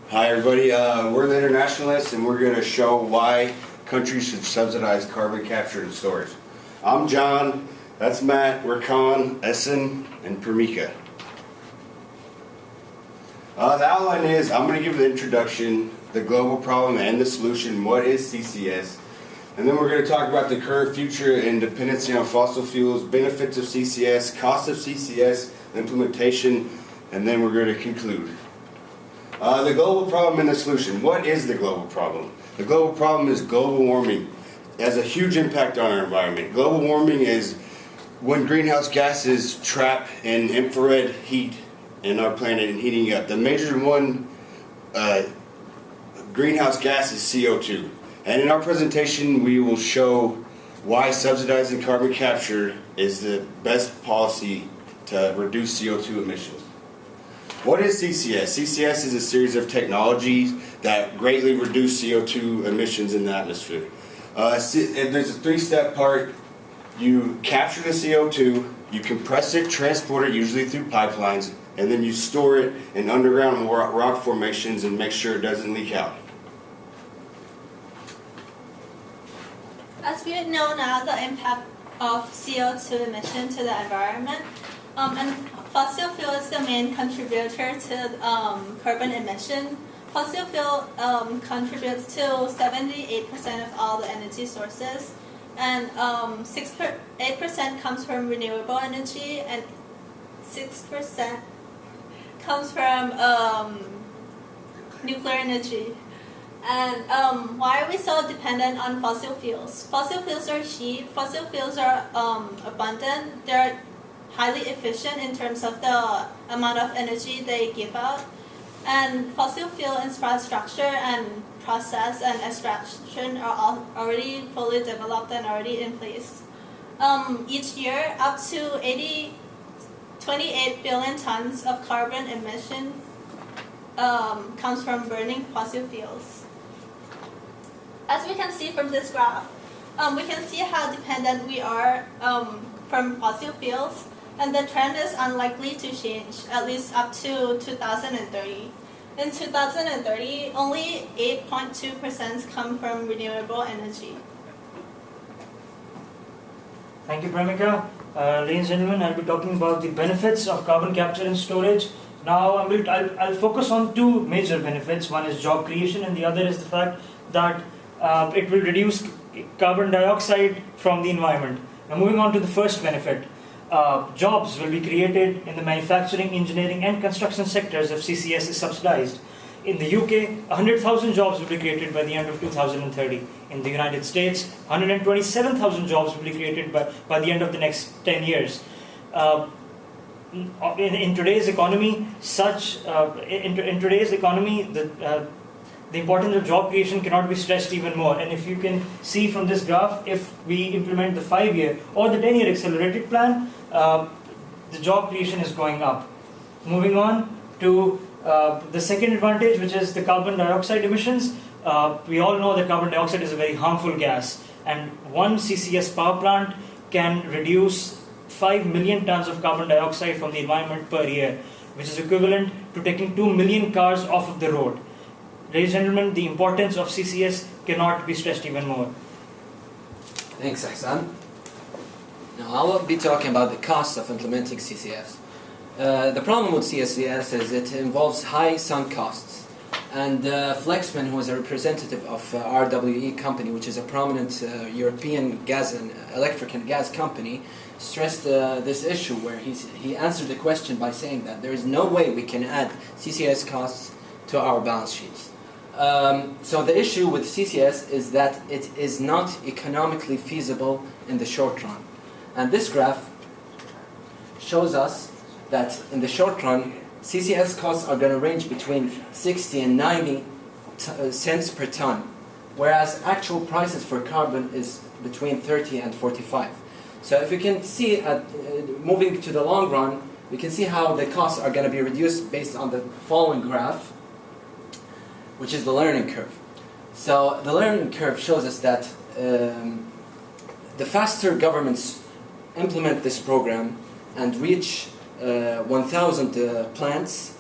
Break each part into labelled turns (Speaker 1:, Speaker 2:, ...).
Speaker 1: Hi everybody, we're the Internationalists and we're going to show why countries should subsidize carbon capture and storage. I'm John, that's Matt, we're Khan, Essen, and Pramika. The outline is, I'm going to give the introduction, the global problem and the solution, what is CCS, and then we're going to talk about the current, future, and dependency on fossil fuels, benefits of CCS, cost of CCS, implementation, and then we're going to conclude. The global problem and the solution. What is the global problem? The global problem is global warming. It has a huge impact on our environment. Global warming is when greenhouse gases trap in infrared heat in our planet and heating up. The major one greenhouse gas is CO2. And in our presentation we will show why subsidizing carbon capture is the best policy to reduce CO2 emissions. What is CCS? CCS is a series of technologies that greatly reduce CO2 emissions in the atmosphere. There's a three-step part. You capture the CO2, you compress it, transport it, usually through pipelines, and then you store it in underground rock formations and make sure it doesn't leak out.
Speaker 2: As we know now, the impact of CO2 emission to the environment, and fossil fuel is the main contributor to carbon emission. Fossil fuel contributes to 78% of all the energy sources, and 8% comes from renewable energy, and 6% comes from nuclear energy. And why are we so dependent on fossil fuels? Fossil fuels are cheap, fossil fuels are abundant, they're highly efficient in terms of the amount of energy they give out, and fossil fuel infrastructure and process and extraction are all already fully developed and already in place. Each year, up to 28 billion tons of carbon emission comes from burning fossil fuels. As we can see from this graph, we can see how dependent we are from fossil fuels. And the trend is unlikely to change, at least up to 2030. In 2030, only 8.2% come from renewable energy.
Speaker 3: Thank you, Pramika. Ladies and gentlemen, I'll be talking about the benefits of carbon capture and storage. Now, I'll focus on two major benefits. One is job creation, and the other is the fact that it will reduce carbon dioxide from the environment. Now, moving on to the first benefit. Jobs will be created in the manufacturing, engineering and construction sectors if CCS is subsidized. In the UK, 100,000 jobs will be created by the end of 2030. In the United States, 127,000 jobs will be created by the end of the next 10 years. In today's economy, the importance of job creation cannot be stressed even more. And if you can see from this graph, if we implement the 5-year or the 10-year accelerated plan, the job creation is going up. Moving on to the second advantage, which is the carbon dioxide emissions. We all know that carbon dioxide is a very harmful gas, and one CCS power plant can reduce 5 million tons of carbon dioxide from the environment per year, which is equivalent to taking 2 million cars off of the road. Ladies and gentlemen, the importance of CCS cannot be stressed even more.
Speaker 4: Thanks, Ahsan. Now I will be talking about the cost of implementing CCS. The problem with CCS is it involves high sunk costs. And Flexman, who is a representative of RWE company, which is a prominent European gas and electric and gas company, stressed this issue where he answered the question by saying that there is no way we can add CCS costs to our balance sheets. So the issue with CCS is that it is not economically feasible in the short run. And this graph shows us that in the short run, CCS costs are going to range between 60 and 90 cents per ton, whereas actual prices for carbon is between 30 and 45. So if you can see, moving to the long run, we can see how the costs are going to be reduced based on the following graph, which is the learning curve. So the learning curve shows us that the faster governments implement this program and reach 1,000 plants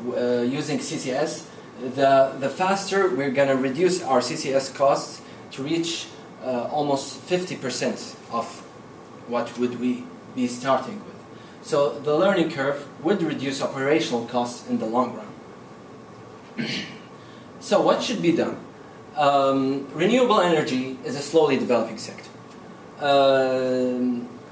Speaker 4: using CCS, the faster we're going to reduce our CCS costs to reach almost 50% of what would we be starting with. So the learning curve would reduce operational costs in the long run. So what should be done? Renewable energy is a slowly developing sector.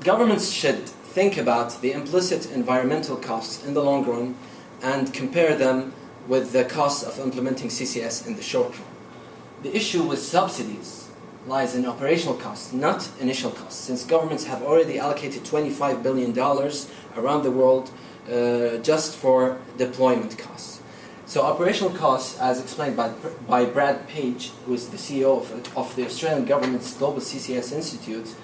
Speaker 4: Governments should think about the implicit environmental costs in the long run and compare them with the costs of implementing CCS in the short run. The issue with subsidies lies in operational costs, not initial costs, since governments have already allocated $25 billion around the world just for deployment costs. So operational costs, as explained by Brad Page, who is the CEO of the Australian government's Global CCS Institute,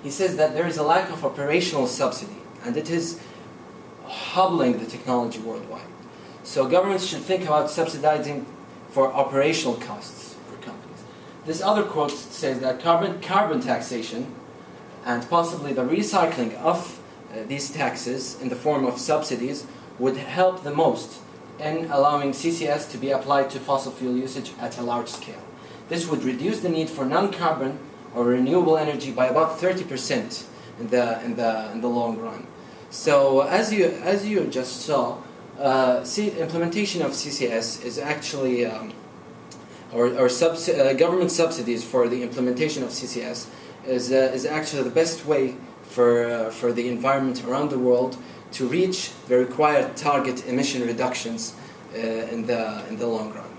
Speaker 4: he says that there is a lack of operational subsidy, and it is hobbling the technology worldwide. So governments should think about subsidizing for operational costs for companies. This other quote says that carbon taxation and possibly the recycling of these taxes in the form of subsidies would help the most in allowing CCS to be applied to fossil fuel usage at a large scale. This would reduce the need for non-carbon or renewable energy by about 30% in the long run. So as you just saw, implementation of CCS is actually government subsidies for the implementation of CCS is actually the best way for the environment around the world to reach the required target emission reductions in the long run.